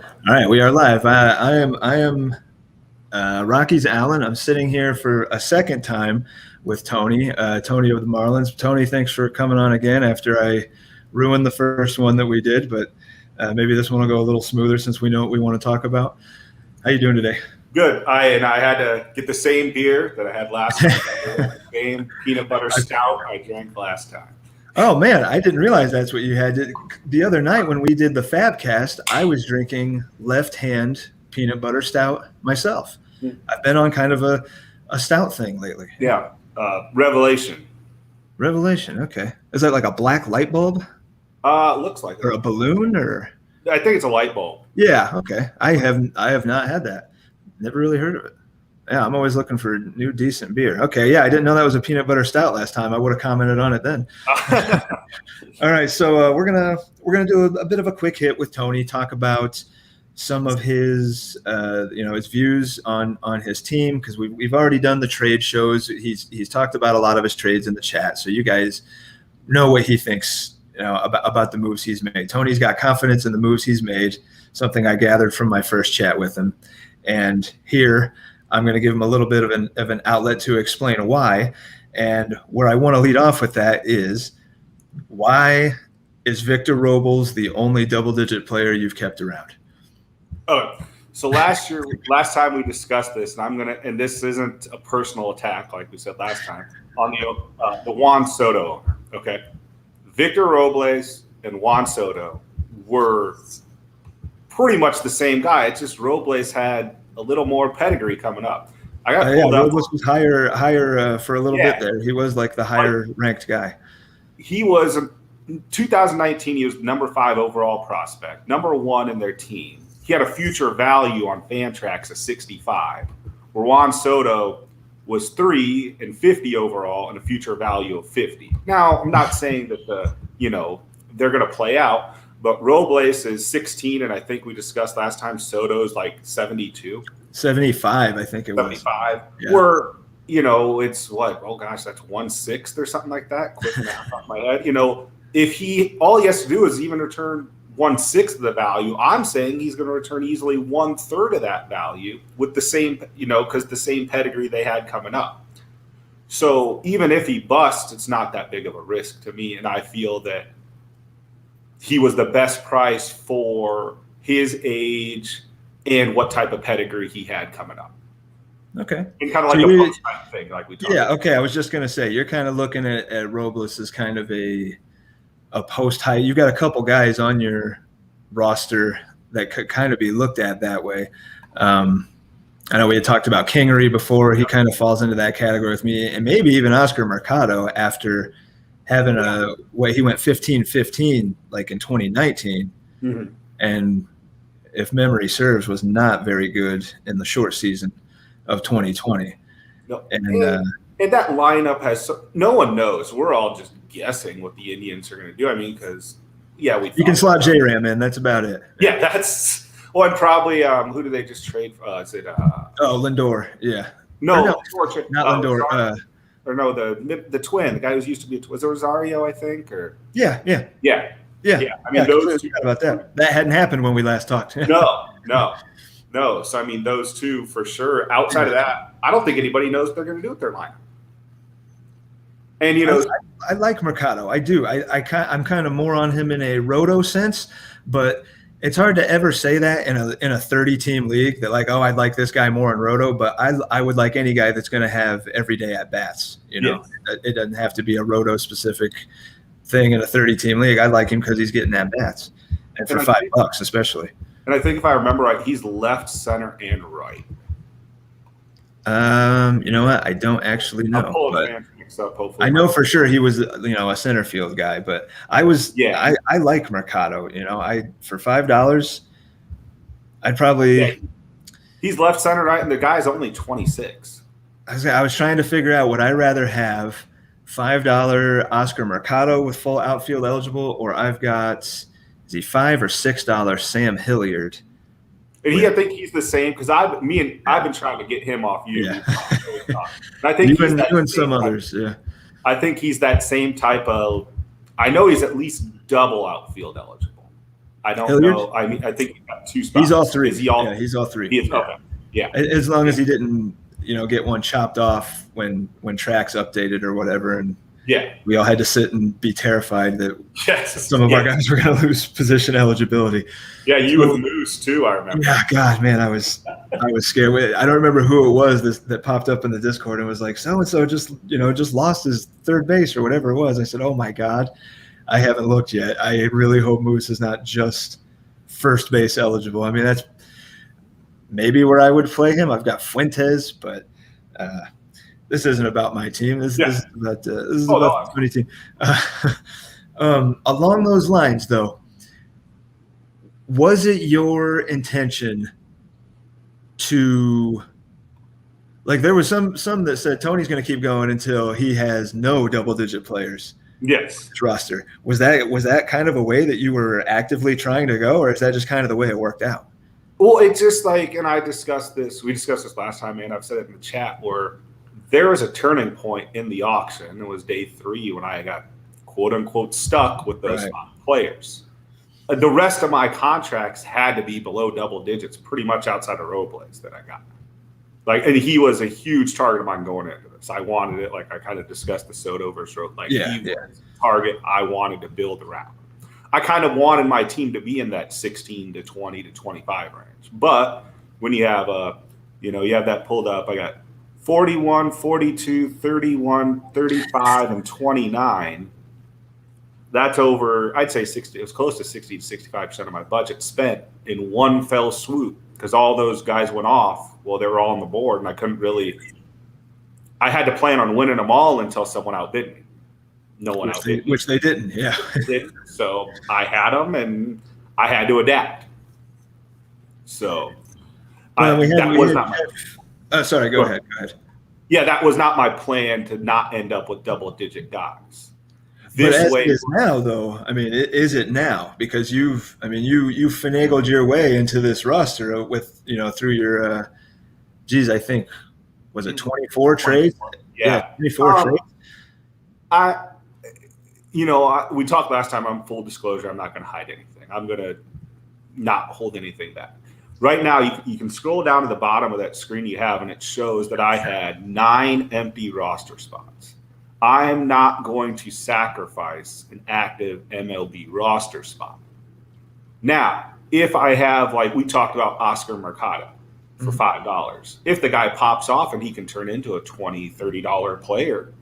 All right, we are live. I am Rocky's Allen. I'm sitting here for a second time with Tony, Tony of the Marlins. Tony, thanks for coming on again after I ruined the first one that we did, but maybe this one will go a little smoother since we know what we want to talk about. How you doing today? Good. I had to get the same beer that I had last time. The same peanut butter stout I drank last time. Oh man, I didn't realize that's what you had. The other night when we did the Fabcast, I was drinking Left Hand peanut butter stout myself. I've been on kind of a stout thing lately. Yeah, Revelation. Revelation. Okay, is that like a black light bulb? Looks like or a balloon, or I think it's a light bulb. Yeah. Okay. I have not had that. Never really heard of it. Yeah, I'm always looking for new decent beer. Okay, yeah, I didn't know that was a peanut butter stout last time. I would have commented on it then. All right, so we're gonna do a bit of a quick hit with Tony. Talk about some of his his views on his team, because we've already done the trade shows. He's talked about a lot of his trades in the chat, so you guys know what he thinks about the moves he's made. Tony's got confidence in the moves he's made. Something I gathered from my first chat with him, and here I'm going to give him a little bit of an outlet to explain why. And where I want to lead off with that is, why is Victor Robles the only double-digit player you've kept around? Oh, so last time we discussed this, and this isn't a personal attack like we said last time, on the Juan Soto owner. Okay, Victor Robles and Juan Soto were pretty much the same guy. It's just Robles had a little more pedigree coming up. I got pulled up. Robles was higher for a little bit there. He was like the higher ranked guy. He was in 2019. He was number 5 overall prospect, number 1 in their team. He had a future value on Fantrax of 65, where Juan Soto was 3 and 50 overall and a future value of 50. Now, I'm not saying that they're going to play out. But Robles is 16, and I think we discussed last time Soto's like 72. 75, I think it was. 75. Yeah. Where, it's what? Oh, gosh, that's 1/6 or something like that. Quick math off my head. If all he has to do is even return 1/6 of the value, I'm saying he's going to return easily 1/3 of that value with the same, because the same pedigree they had coming up. So even if he busts, it's not that big of a risk to me, and I feel that he was the best price for his age and what type of pedigree he had coming up. Okay. And kind of like a post type thing, like we talked about. Okay. I was just going to say, you're kind of looking at Robles as kind of a post high. You've got a couple guys on your roster that could kind of be looked at that way. I know we had talked about Kingery before. He kind of falls into that category with me, and maybe even Oscar Mercado after having he went 15-15 like in 2019, and if memory serves, was not very good in the short season of 2020. No. And that lineup has no one knows. We're all just guessing what the Indians are going to do. I mean, because you can slot J-Ram in. That's about it. Yeah, that's and probably who do they just trade? Is it? Lindor. Yeah. No, not Lindor. Or no, the twin, the guy who's used to be was it Rosario, I think, or yeah. I mean, those two about that. That hadn't happened when we last talked. No. So I mean, those two for sure. Outside of that, I don't think anybody knows what they're going to do with their lineup. And I like Mercado. I do. I'm kind of more on him in a roto sense, but it's hard to ever say that in a 30-team league that like, oh, I'd like this guy more in roto, but I would like any guy that's going to have everyday at bats. Yes. It doesn't have to be a roto specific thing in a 30-team league. I like him because he's getting at bats, and for $5 especially. And I think if I remember right, he's left, center, and right. You know what? I don't actually know, but I know for sure he was, a center field guy, but I like Mercado, for $5, I'd probably, he's left, center, right. And the guy's only 26. I was trying to figure out, would I rather have $5 Oscar Mercado with full outfield eligible, or I've got, is he $5 or $6 Sam Hilliard? And I think he's the same, because I've been trying to get him off you. Yeah. And I think you and some others, yeah. I think he's that same type of. I know he's at least double outfield eligible. I don't know. I mean, I think he's got 2 spots. He's all 3. Is he all? Yeah, he's all 3. He is, okay. Yeah. As long as he didn't, get one chopped off when tracks updated or whatever, and we all had to sit and be terrified that some of our guys were going to lose position eligibility. Yeah, you with Moose too, I remember. Yeah, God, man, I was scared. I don't remember who it was that popped up in the Discord and was like, so-and-so just lost his third base or whatever it was. I said, oh my God, I haven't looked yet. I really hope Moose is not just first base eligible. I mean, that's maybe where I would play him. I've got Fuentes, but this isn't about my team. This is about the Tony team. Along those lines, though, was it your intention to, like, there was some that said Tony's going to keep going until he has no double-digit players? Yes. Roster. Was that kind of a way that you were actively trying to go, or is that just kind of the way it worked out? Well, it's just like, and we discussed this last time, and I've said it in the chat, where there was a turning point in the auction. It was day 3 when I got quote unquote stuck with those 5 players. The rest of my contracts had to be below double digits, pretty much outside of Robles that I got. Like, and he was a huge target of mine going into this. I wanted it, like I kind of discussed the Soto versus Robles. Like, he was a target I wanted to build around. I kind of wanted my team to be in that 16 to 20 to 25 range. But when you have you have that pulled up, I got 41, 42, 31, 35, and 29. That's over, I'd say 60. It was close to 60 to 65% of my budget spent in one fell swoop because all those guys went off. Well, they were all on the board, and I couldn't really – I had to plan on winning them all until someone outbid me. No one outbid me. Which they didn't, yeah. So I had them, and I had to adapt. So that was not my – sorry, go ahead. Yeah, that was not my plan to not end up with double-digit guys. But as it is now, though, I mean, is it now? Because you finagled your way into this roster with, through your, I think, was it 24 trades? Yeah, 24 trades. We talked last time. I'm full disclosure. I'm not going to hide anything. I'm going to not hold anything back. Right now, you can scroll down to the bottom of that screen you have, and it shows that I had 9 empty roster spots. I'm not going to sacrifice an active MLB roster spot. Now, if I have, like we talked about Oscar Mercado for $5, if the guy pops off and he can turn into a $20, $30 player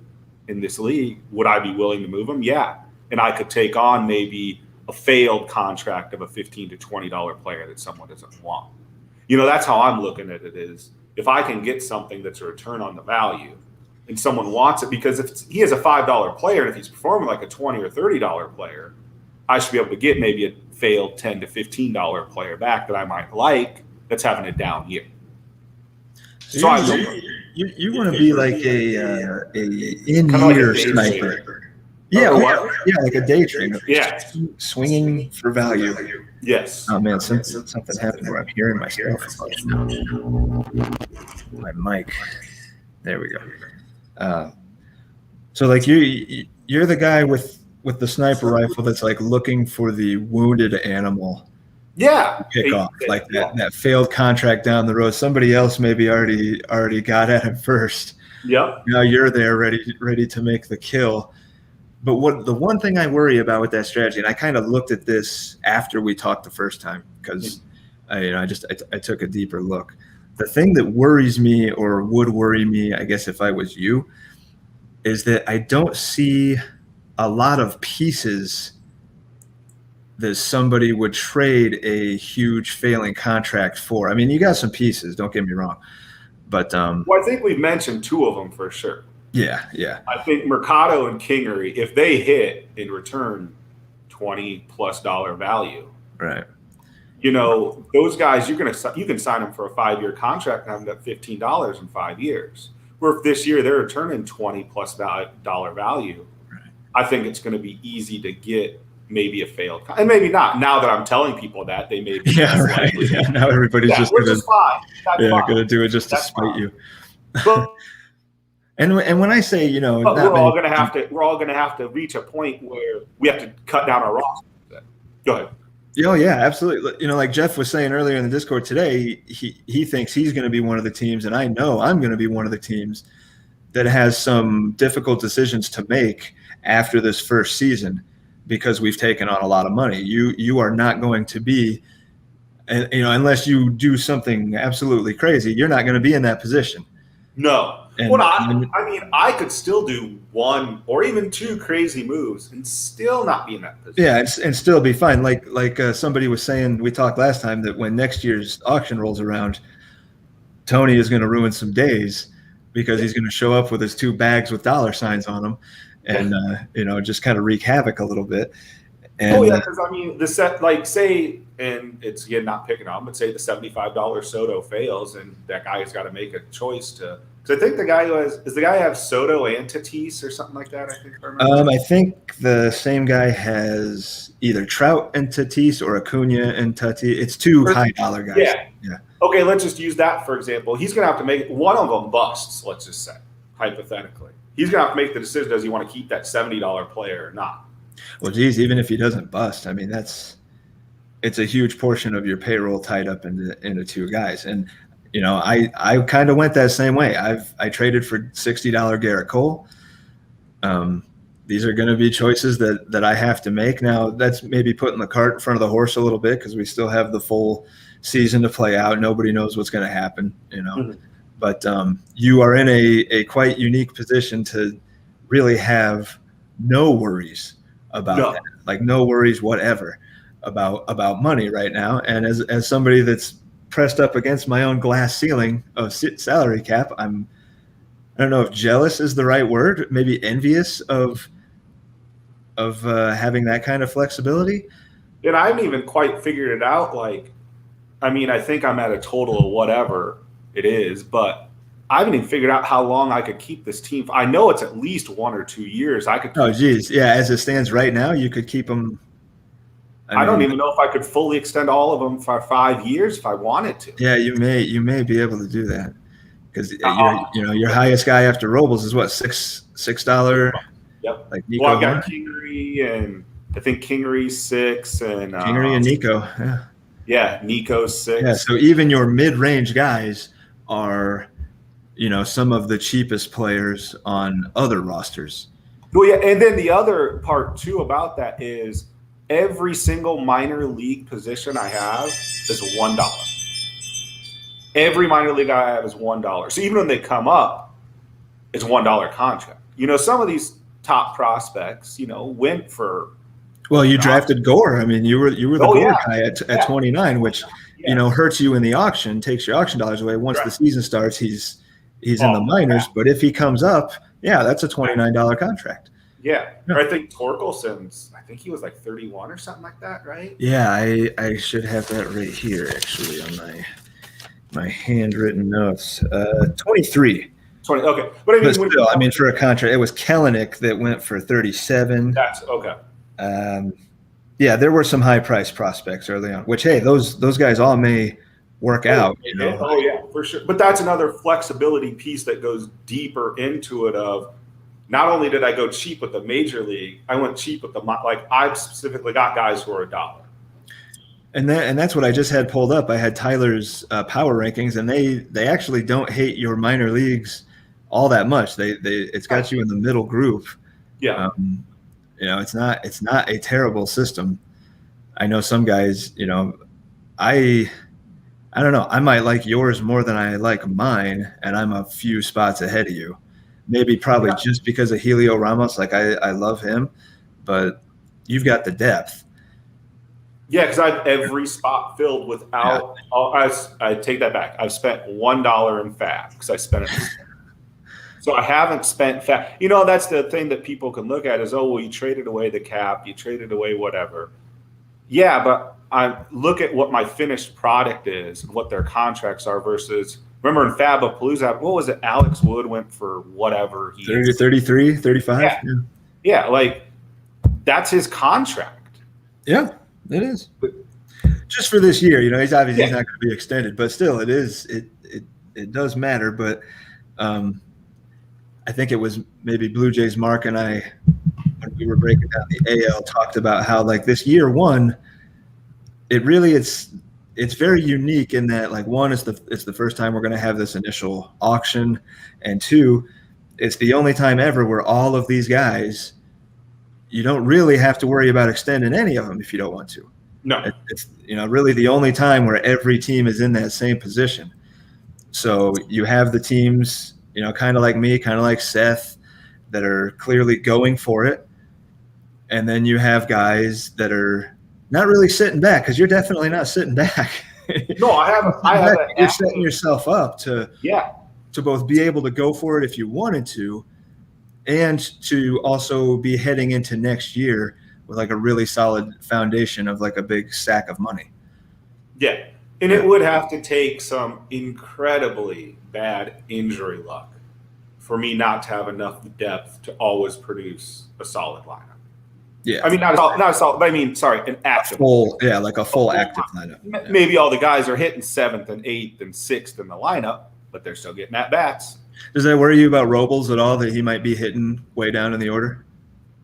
in this league, would I be willing to move him? Yeah. And I could take on maybe a failed contract of a $15 to $20 player that someone doesn't want. That's how I'm looking at it is if I can get something that's a return on the value, and someone wants it, because if he has a $5 player and if he's performing like a $20 or $30 player, I should be able to get maybe a failed $10 to $15 player back that I might like that's having a down year. So you want to be like a in-year sniper. Yeah, like a day trader. Yeah, swinging for value. Yes. Oh man, something happened where I'm hearing myself. My mic. There we go. So like you're the guy with the sniper rifle that's like looking for the wounded animal. Yeah. Pick off like that failed contract down the road. Somebody else maybe already got at him first. Yep. Now you're there ready to make the kill. But the one thing I worry about with that strategy, and I kind of looked at this after we talked the first time because I took a deeper look. The thing that worries me, or would worry me, I guess if I was you, is that I don't see a lot of pieces that somebody would trade a huge failing contract for. I mean, you got some pieces, don't get me wrong. But I think we've mentioned 2 of them for sure. Yeah. I think Mercado and Kingery, if they hit in return $20+ value. Right. Those guys, you can sign them for a 5-year contract and have them at $15 in 5 years. Where if this year they're returning $20+ value, right. I think it's going to be easy to get maybe a failed and maybe not. Now that I'm telling people that, they may be right. Yeah, now everybody's just going to do it just to spite you. But, and when I say we're all going to have to reach a point where we have to cut down our roster. Go ahead. Oh yeah, absolutely. You know, like Jeff was saying earlier in the Discord today, he thinks he's going to be one of the teams, and I know I'm going to be one of the teams that has some difficult decisions to make after this first season because we've taken on a lot of money. You are not going to be, and you know, unless you do something absolutely crazy, you're not going to be in that position. No. And, Well, I mean, I could still do one or even two crazy moves and still not be in that position. yeah, and still be fine. Like somebody was saying, we talked last time that when next year's auction rolls around, Tony is going to ruin some days because he's going to show up with his 2 bags with dollar signs on them, and you know, just kind of wreak havoc a little bit. And yeah, because I mean, the set, like, say, and it's again not picking on, but say the $75 Soto fails, and that guy has got to make a choice to. Because I think the guy who is the guy who has Soto and Tatis or something like that. I think. I think the same guy has either Trout and Tatis or Acuna and Tatis. It's 2 high dollar guys. Yeah. Okay, let's just use that for example. He's going to have to make one of them busts. Let's just say hypothetically, he's going to have to make the decision: does he want to keep that $70 player or not? Well, geez, even if he doesn't bust, I mean, it's a huge portion of your payroll tied up into 2 guys. And, you know, I kind of went that same way. I traded for $60 Garrett Cole. These are going to be choices that I have to make. Now, that's maybe putting the cart in front of the horse a little bit because we still have the full season to play out. Nobody knows what's going to happen, you know. Mm-hmm. But you are in a quite unique position to really have no worries about that. Like no worries whatever about money right now. And as somebody that's pressed up against my own glass ceiling of salary cap, I don't know if jealous is the right word, maybe envious of having that kind of flexibility. And I haven't even quite figured it out. Like, I mean, I think I'm at a total of whatever it is, but I haven't even figured out how long I could keep this team. I know it's at least 1 or 2 years. I could. Oh, geez. Yeah. As it stands right now, you could keep them. I don't even know if I could fully extend all of them for 5 years if I wanted to. Yeah, you may be able to do that because you know your highest guy after Robles is what $6. Yep. Like Nico. Well, I've got Kingery and I think Kingery's 6 and Kingery and Nico. Yeah. Yeah, Nico's 6. Yeah. So even your mid-range guys are, you know, some of the cheapest players on other rosters. Well, yeah, and then the other part too about that is every single minor league position I have is $1. Every minor league I have is $1. So even when they come up, it's $1 contract. You know, some of these top prospects, you know, went for. Well, you drafted Gore. I mean, you were the Gore guy at 29, which you know hurts you in the auction, takes your auction dollars away. Once the season starts, he's in the minors. But if he comes up, yeah, that's a $29 contract. Yeah. Or I think Torkelson's, I think he was like 31 or something like that, right? Yeah, I should have that right here actually on my handwritten notes. 23. 20. Okay, but I mean, still, I mean, for a contract, it was Kellenic that went for 37. That's okay. Yeah, there were some high-priced prospects early on, which, hey, those guys all may work out. You know? Oh, yeah, for sure. But that's another flexibility piece that goes deeper into it of not only did I go cheap with the major league, I went cheap with I specifically got guys who are $1. And that's what I just had pulled up. I had Tyler's power rankings, and they actually don't hate your minor leagues all that much. It's got you in the middle group. Yeah. You know, it's not a terrible system. I know some guys, you know, I don't know. I might like yours more than I like mine, and I'm a few spots ahead of you. Maybe probably just because of Helio Ramos. Like I love him, but you've got the depth. Yeah, because I have every spot filled without. Yeah. I take that back. I've spent $1 in FAB because I spent it. So I haven't spent FAB. You know, that's the thing that people can look at is, oh, well, you traded away the cap, you traded away whatever. Yeah, but I look at what my finished product is and what their contracts are versus. Remember in Fabapalooza, what was it? Alex Wood went for whatever. 30, 33, 35. Yeah. Yeah, like that's his contract. Yeah, it is. Just for this year, you know, he's obviously not going to be extended, but still, it does matter. But I think it was maybe Blue Jays Mark and I, when we were breaking down the AL, talked about how like this year one, it really it's very unique in that, like, one, it's the first time we're going to have this initial auction, and two, it's the only time ever where all of these guys, you don't really have to worry about extending any of them if you don't want to. No, It's really the only time where every team is in that same position. So you have the teams, kind of like me, kind of like Seth, that are clearly going for it, and then you have guys that are not really sitting back, because you're definitely not sitting back. No, I have. You're setting yourself up to both be able to go for it if you wanted to, and to also be heading into next year with like a really solid foundation of like a big stack of money. Yeah. And it would have to take some incredibly bad injury luck for me not to have enough depth to always produce a solid lineup. Yeah. I mean, not a solid, but I mean, sorry, an active. Like a full active lineup. Yeah. Maybe all the guys are hitting 7th and 8th and 6th in the lineup, but they're still getting at bats. Does that worry you about Robles at all, that he might be hitting way down in the order?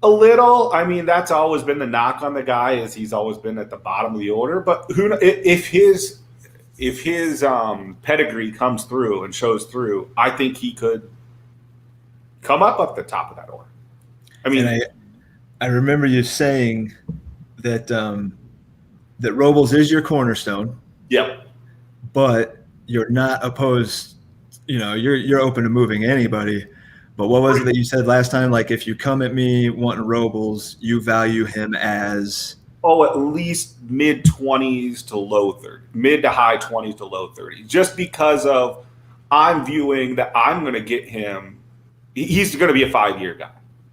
A little. I mean, that's always been the knock on the guy, is he's always been at the bottom of the order. But if his pedigree comes through and shows through, I think he could come up the top of that order. I mean, and I remember you saying that that Robles is your cornerstone. Yep. But you're not opposed. You're open to moving anybody. But what was it that you said last time? Like, if you come at me wanting Robles, you value him as at least mid-20s to low 30s, mid to high 20s to low 30s, just because of I'm viewing that I'm going to get him. He's going to be a 5-year guy.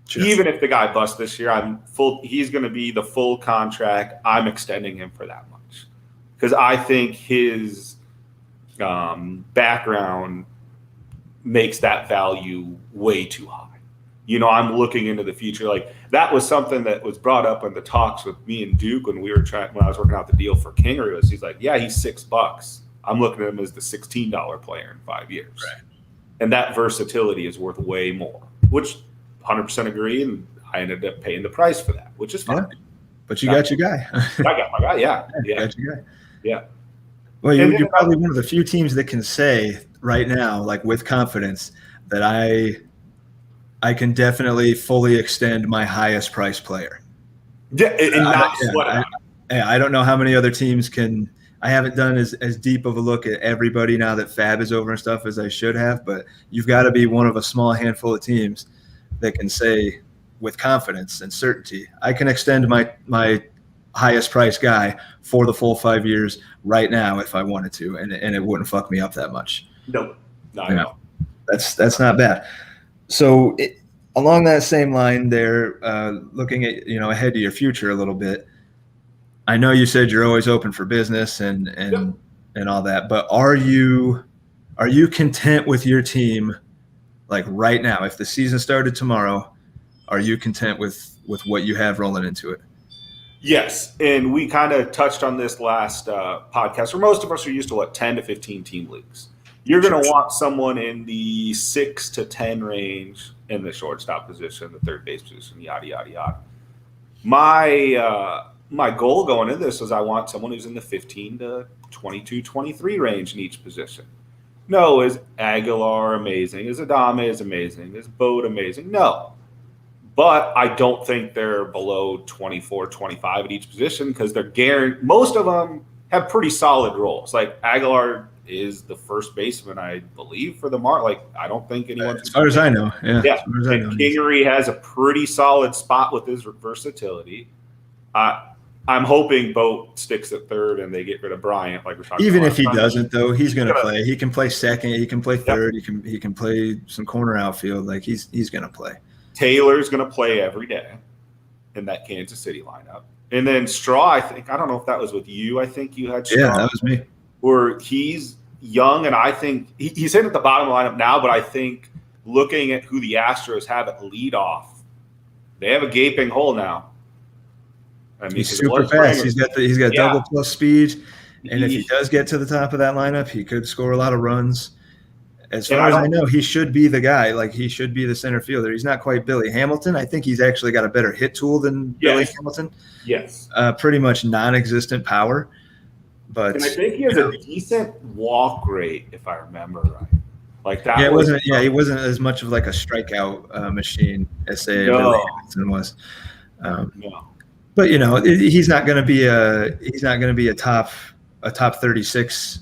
Sure. Even if the guy busts this year, he's going to be the full contract. I'm extending him for that much because I think his background makes that value way too high. I'm looking into the future. Like, that was something that was brought up in the talks with me and Duke when I was working out the deal for Kingery. He's like, yeah, he's $6. I'm looking at him as the $16 player in 5 years. Right. And that versatility is worth way more, which 100% agree. And I ended up paying the price for that, which is fine. Yeah. But you got your guy. I got my guy. Yeah. You got your guy. Yeah. Well, you're probably one of the few teams that can say right now, like with confidence, that I can definitely fully extend my highest price player. Yeah, and not sweat out. I don't know how many other teams can. I haven't done as deep of a look at everybody now that Fab is over and stuff as I should have, but you've got to be one of a small handful of teams that can say with confidence and certainty, I can extend my highest price guy for the full 5 years right now if I wanted to, and it wouldn't fuck me up that much. No, no. That's not bad. So along that same line there, looking at, ahead to your future a little bit, I know you said you're always open for business and all that, but are you content with your team, like right now? If the season started tomorrow, are you content with what you have rolling into it? Yes, and we kind of touched on this last podcast, where most of us are used to 10 to 15 team leagues. You're going to want someone in the 6 to 10 range in the shortstop position, the third base position, yada, yada, yada. My goal going into this is I want someone who's in the 15 to 22, 23 range in each position. No, is Aguilar amazing? Is Adame is amazing? Is Bode amazing? No. But I don't think they're below 24, 25 at each position, because they're guaranteed. Most of them have pretty solid roles. Like Aguilar is the first baseman, I believe, for the Marlins. Like, I don't think anyone's as far as I know. Yeah. Kingery has a pretty solid spot with his versatility. I'm hoping Boat sticks at third and they get rid of Bryant, like we're talking about. Even if he time. doesn't, though, he's going to play. He can play second. He can play third. Yep. He can play some corner outfield. Like, he's going to play. Taylor's going to play every day in that Kansas City lineup. And then Straw, I don't know if that was with you. I think you had Straw. Yeah, that was me. Where he's young, and I think he's in at the bottom of the lineup now, but I think looking at who the Astros have at leadoff, they have a gaping hole now. I mean, he's super fast. He's got double plus speed, and if he does get to the top of that lineup, he could score a lot of runs. As far as I know, he should be the guy. Like, he should be the center fielder. He's not quite Billy Hamilton. I think he's actually got a better hit tool than Billy Hamilton. Yes. Pretty much non-existent power. But and I think he has a decent walk rate, if I remember right. Like that. Yeah, it wasn't. Yeah, he wasn't as much of like a strikeout machine as say Billy Hamilton was. No. But he's not going to be a top 36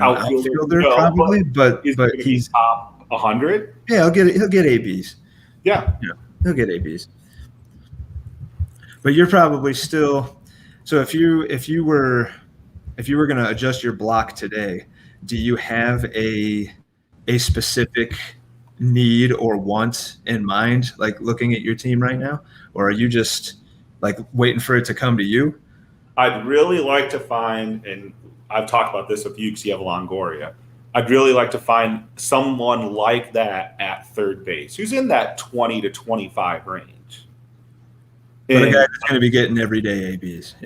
outfielder no, probably, but he's top 100. Yeah, he'll get ABs. Yeah, he'll get ABs. But you're probably still. So if you were going to adjust your block today, do you have a specific need or want in mind, like looking at your team right now, or are you just like waiting for it to come to you? I'd really like to find, and I've talked about this with you because you have Longoria. I'd really like to find someone like that at third base who's in that 20 to 25 range. But a guy that's going to be getting everyday ABs.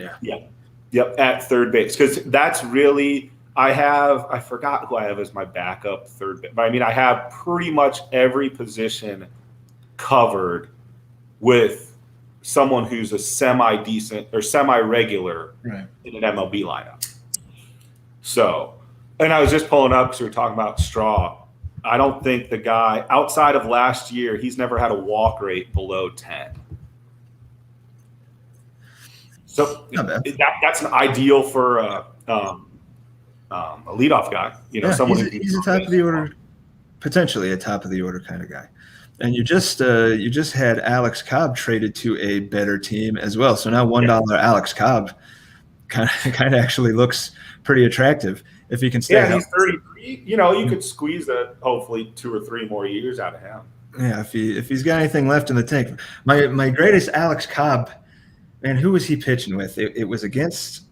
Yep, at third base, because that's really. I forgot who I have as my backup third base, but I mean, I have pretty much every position covered with someone who's a semi-decent or semi-regular in an MLB lineup. So, and I was just pulling up because we were talking about Straw. I don't think the guy, outside of last year, he's never had a walk rate below 10. So that's an ideal for a leadoff guy. Someone he's a top of the order, potentially a top of the order kind of guy. And you just had Alex Cobb traded to a better team as well. So now $1 Alex Cobb kind of actually looks pretty attractive if he can stay. Yeah, he's 33. You could squeeze hopefully 2 or 3 more years out of him. Yeah, if he's got anything left in the tank. My greatest Alex Cobb, man, who was he pitching with? It was against,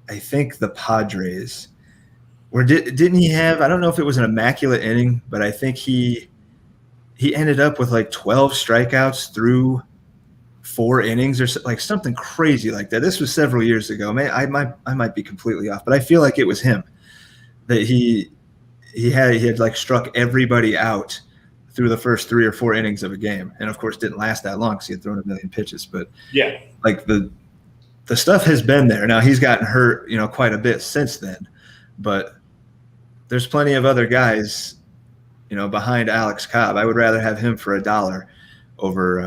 I think, the Padres. Or didn't he have? I don't know if it was an immaculate inning, but I think he ended up with like 12 strikeouts through 4 innings or like something crazy like that. This was several years ago. Man, I might be completely off, but I feel like it was him that he had like struck everybody out through the first 3 or 4 innings of a game, and of course didn't last that long because he had thrown a million pitches. But yeah, like the stuff has been there. Now he's gotten hurt, quite a bit since then, but there's plenty of other guys, behind Alex Cobb. I would rather have him for $1 over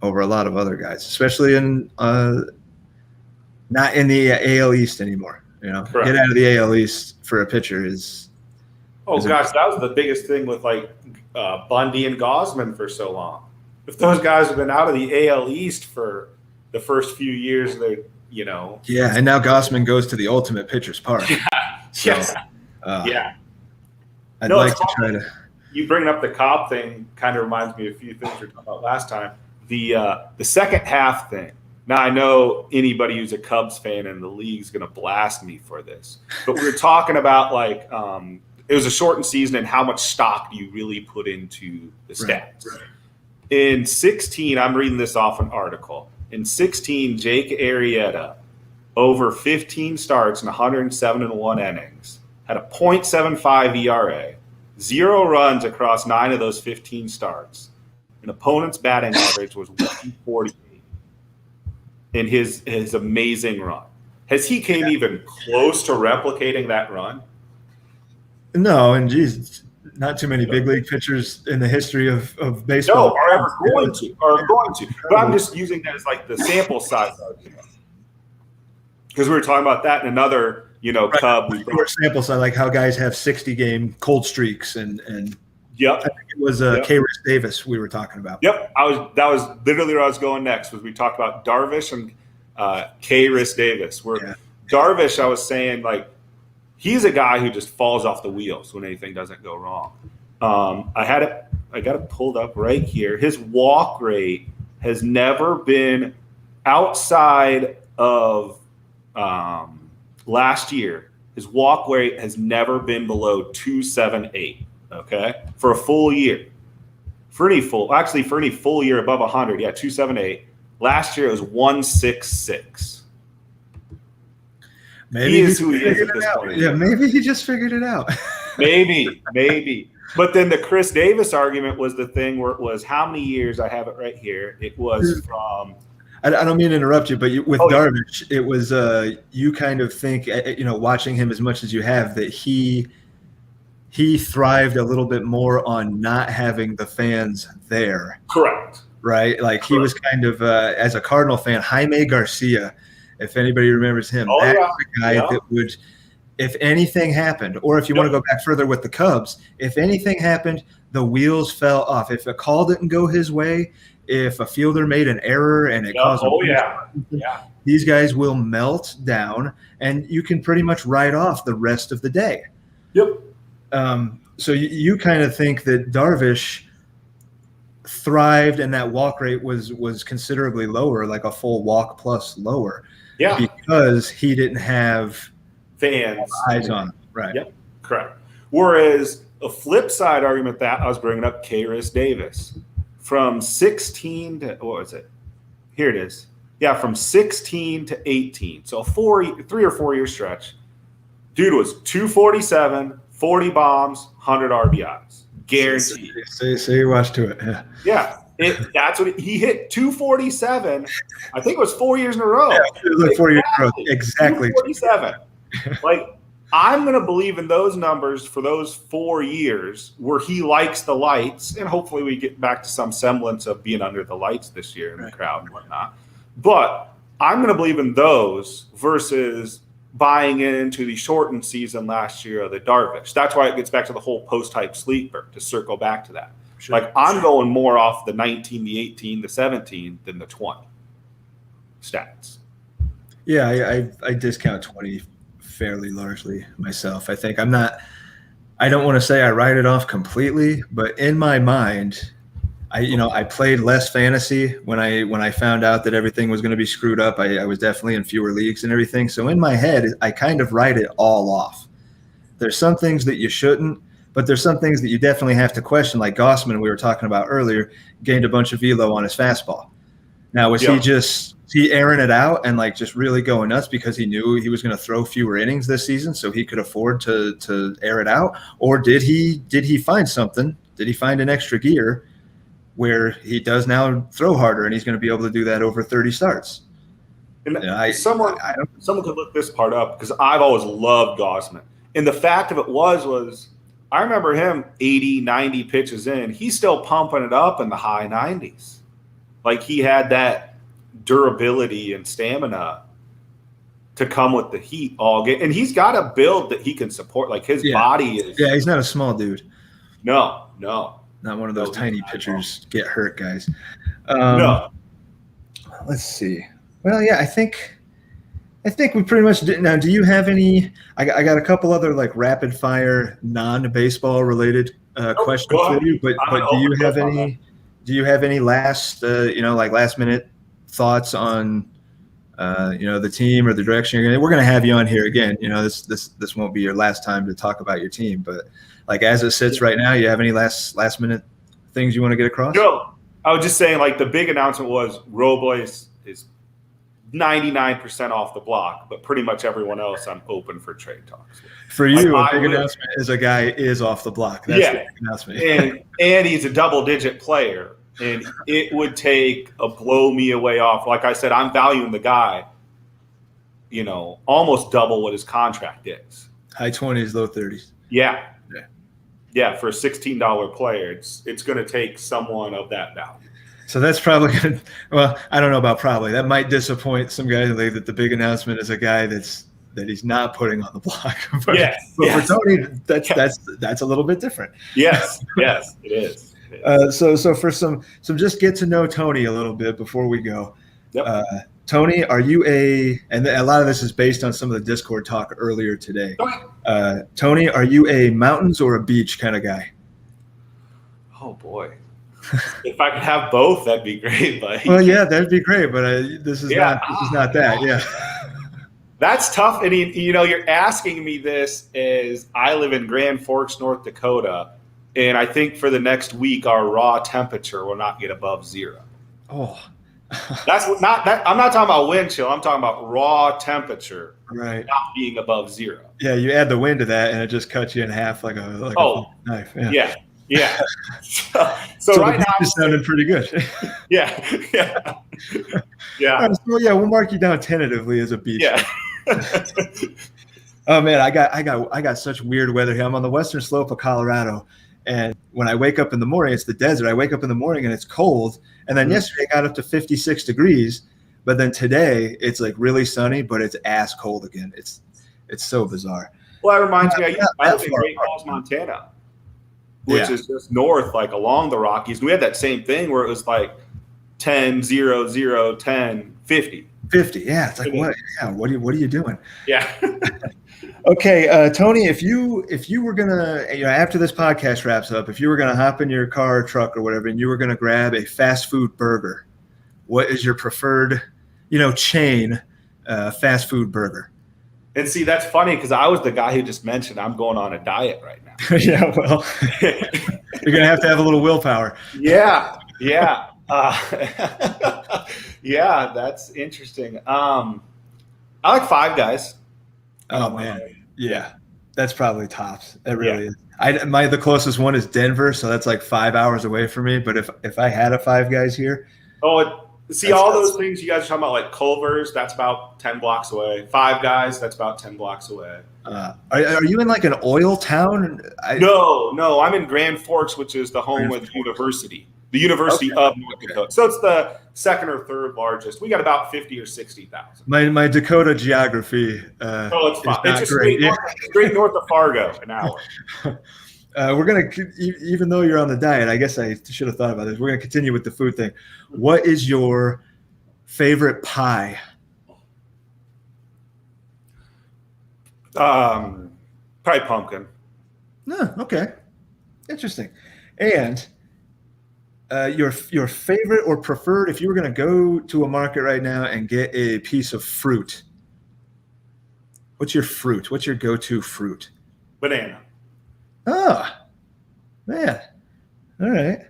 a lot of other guys, especially in not in the AL East anymore. Correct. Get out of the AL East for a pitcher is. Oh gosh, that was the biggest thing with like Bundy and Gausman for so long. If those guys have been out of the AL East for the first few years, they're. Yeah, and now Gausman goes to the Ultimate Pitcher's Park. Yeah. I'd like to try to. You bringing up the Cobb thing kind of reminds me of a few things we were talking about last time. The second half thing. Now I know anybody who's a Cubs fan in the league is going to blast me for this, but we were talking about like it was a shortened season and how much stock do you really put into the stats. Right. In 2016, I'm reading this off an article. In 2016, Jake Arrieta, over 15 starts and 107 innings, had a .75 ERA, 0 runs across 9 of those 15 starts. An opponent's batting average was 148 in his amazing run. Has he came even close to replicating that run? No, and geez, not too many big league pitchers in the history of baseball. No, are ever going to. But I'm just using that as like the sample size argument. Because we were talking about that in another, right. Cub. Sample size, like how guys have 60-game cold streaks and yep. I think it was K-Rich Davis we were talking about. Yep. That was literally where I was going next, was we talked about Darvish and K-Rich Davis. Darvish, I was saying, like, he's a guy who just falls off the wheels when anything doesn't go wrong. I got it pulled up right here. His walk rate has never been outside of last year. His walk rate has never been below 278. Okay, for a full year. For any full year above 100, 278. Last year it was 166. Maybe he is who he is at this point. Yeah, maybe he just figured it out. maybe. But then the Chris Davis argument was the thing where it was how many years? I have it right here. It was from I don't mean to interrupt you, but with Oh, yeah. Darvish, it was you kind of think, watching him as much as you have, that he thrived a little bit more on not having the fans there, Correct. right? Like he was kind of as a Cardinal fan, Jaime Garcia, if anybody remembers him, Oh, that yeah. was a guy that would, if anything happened, or if you Yep. want to go back further with the Cubs, if anything happened, the wheels fell off. If a call didn't go his way, if a fielder made an error and it caused these guys will melt down, and you can pretty much write off the rest of the day. Yep. So you kind of think that Darvish thrived and that walk rate was considerably lower, like a full walk plus lower, because he didn't have fans eyes on him. Right. Yep. Correct. Whereas a flip side argument that I was bringing up, Kairis Davis, from 16 to, what was it? Here it is. Yeah, from 16 to 18. So a 3 or 4 year stretch. Dude was 247, 40 bombs, 100 RBIs. Guaranteed. So you watch to it. Yeah. Yeah. That's what he hit 247. I think it was 4 years in a row. Yeah, it was like 4 years in a row. Exactly. 247. Like, I'm going to believe in those numbers for those 4 years where he likes the lights, and hopefully we get back to some semblance of being under the lights this year in the crowd and whatnot. But I'm going to believe in those versus buying into the shortened season last year of the Darvish. That's why it gets back to the whole post-hype sleeper, to circle back to that. I'm going more off the 19, the 18, the 17 than the 20 stats. Yeah, I discount 20 fairly largely myself. I don't want to say I write it off completely, but in my mind, I played less fantasy when I found out that everything was going to be screwed up. I was definitely in fewer leagues and everything. So in my head, I kind of write it all off. There's some things that you shouldn't, but there's some things that you definitely have to question. Like Gossman, we were talking about earlier, gained a bunch of velo on his fastball. Now, was he airing it out and like just really going nuts because he knew he was going to throw fewer innings this season, so he could afford to air it out? Or did he find something? Did he find an extra gear where he does now throw harder and he's going to be able to do that over 30 starts? And someone could look this part up, because I've always loved Gossman. And the fact of it was I remember him 80, 90 pitches in, he's still pumping it up in the high 90s. Like, he had that durability and stamina to come with the heat all game. And he's got a build that he can support. Like, his body is. Yeah, he's not a small dude. No. Not one of those tiny pitchers get hurt guys. No. Let's see. Well, yeah, I think we pretty much did. Now, do you have any? I got a couple other like rapid fire non-baseball related questions for you. But do you have any? Do you have any last like last minute thoughts on the team or the direction you're going? We're going to have you on here again. This won't be your last time to talk about your team, but like as it sits right now, you have any last minute things you want to get across? No, I was just saying, like, the big announcement was Robles is 99% off the block, but pretty much everyone else I'm open for trade talks with. For you, a big announcement is a guy is off the block. That's the big announcement. and he's a double-digit player, and it would take a blow me away off. Like I said, I'm valuing the guy, almost double what his contract is. High 20s, low 30s. Yeah, for a $16 player, it's going to take someone of that value. So that's probably going to – well, I don't know about probably. That might disappoint some guys that the big announcement is a guy that he's not putting on the block. But for Tony, that's a little bit different. Yes, it is. So for some just get to know Tony a little bit before we go. Yep. Tony, are you and a lot of this is based on some of the Discord talk earlier today. Tony, are you a mountains or a beach kind of guy? Oh, boy. If I could have both, that'd be great. But well, yeah, that'd be great. But this is not that. Yeah. That's tough. And, you're asking me this as I live in Grand Forks, North Dakota. And I think for the next week, our raw temperature will not get above 0. Oh. I'm not talking about wind chill. I'm talking about raw temperature, right? Not being above 0. Yeah, you add the wind to that, and it just cuts you in half like a knife. Yeah. So right the now, beach is sounding pretty good. yeah, yeah, yeah, All right, so yeah, we'll mark you down tentatively as a beach. yeah. Oh man, I got such weird weather here. I'm on the western slope of Colorado, and when I wake up in the morning, it's the desert. I wake up in the morning and it's cold. And then yesterday I got up to 56 degrees, but then today it's like really sunny, but it's ass cold again. It's so bizarre. Well, that reminds me, I live in far Great apart. Falls, Montana, which Yeah. is just north, like along the Rockies. We had that same thing where it was like 10, 0, 0, 10, 50. 50. Yeah. It's like, what? Yeah. What are you doing? Yeah. Okay, Tony, if you were gonna, after this podcast wraps up, if you were gonna hop in your car or truck or whatever, and you were gonna grab a fast food burger, what is your preferred, chain fast food burger? And see, that's funny because I was the guy who just mentioned I'm going on a diet right now. Yeah, well, you're gonna have to have a little willpower. Yeah, yeah, yeah. That's interesting. I like Five Guys. Oh man, yeah, that's probably tops. It really is. The closest one is Denver, so that's like 5 hours away from me. But if I had a Five Guys here, see all those things you guys are talking about, like Culver's, that's about 10 blocks away. Five Guys, that's about 10 blocks away. Are you in like an oil town? No, I'm in Grand Forks, which is the home of the university. The University of North Dakota. So it's the second or third largest. We got about 50 or 60,000. My Dakota geography. It's fine. It's just great. straight north of Fargo, an hour. We're gonna, even though you're on the diet, I guess I should have thought about this. We're gonna continue with the food thing. What is your favorite pie? Probably pumpkin. No, okay, interesting. And your favorite or preferred, if you were going to go to a market right now and get a piece of fruit, what's your fruit? What's your go-to fruit? Banana. Oh, man. All right.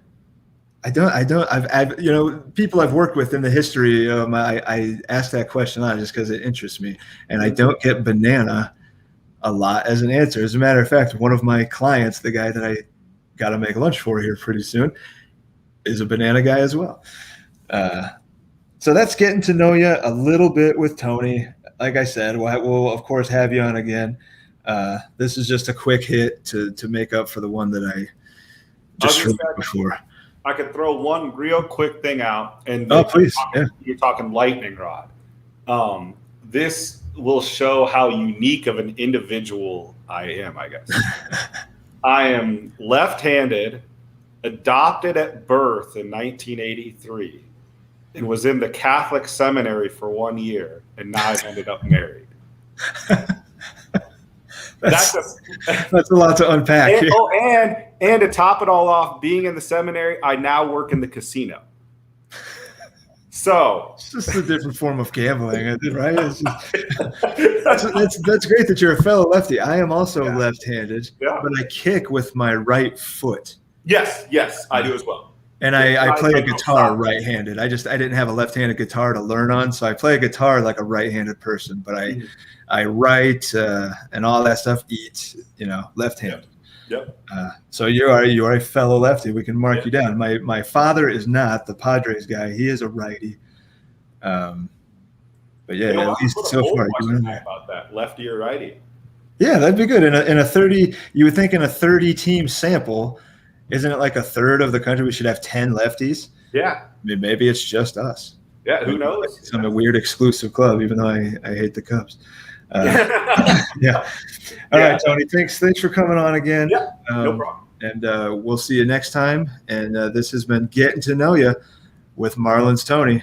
I've people I've worked with in the history, I asked that question on just because it interests me, and I don't get banana a lot as an answer. As a matter of fact, one of my clients, the guy that I got to make lunch for here pretty soon, is a banana guy as well. So that's getting to know you a little bit with Tony. Like I said, we'll of course have you on again. This is just a quick hit to make up for the one that I just showed before. I could throw one real quick thing out, and please, you're talking lightning rod. This will show how unique of an individual I am, I guess. I am left-handed, adopted at birth in 1983, and was in the Catholic seminary for 1 year, and now I've ended up married. That's a lot to unpack. And to top it all off, being in the seminary, I now work in the casino. So it's just a different form of gambling, right? That's great that you're a fellow lefty. I am also left-handed, but I kick with my right foot. Yes, I do as well. And I play a guitar right-handed. I didn't have a left-handed guitar to learn on, so I play a guitar like a right-handed person. But I write and all that stuff. Eat, left-handed. Yep. So you are a fellow lefty. We can mark you down. My father is not the Padres guy. He is a righty. But yeah, at least so far. About that, lefty or righty? Yeah, that'd be good. In a 30, you would think in a 30-team sample, isn't it like a third of the country? We should have 10 lefties. Yeah. I mean, maybe it's just us. Yeah, who knows? Some weird exclusive club, even though I hate the Cubs. Yeah. All right, Tony. Thanks for coming on again. Yeah, no problem. And we'll see you next time. And this has been Getting to Know You with Marlins Tony.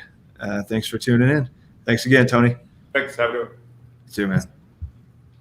Thanks for tuning in. Thanks again, Tony. Thanks. Have a good one. See you, man.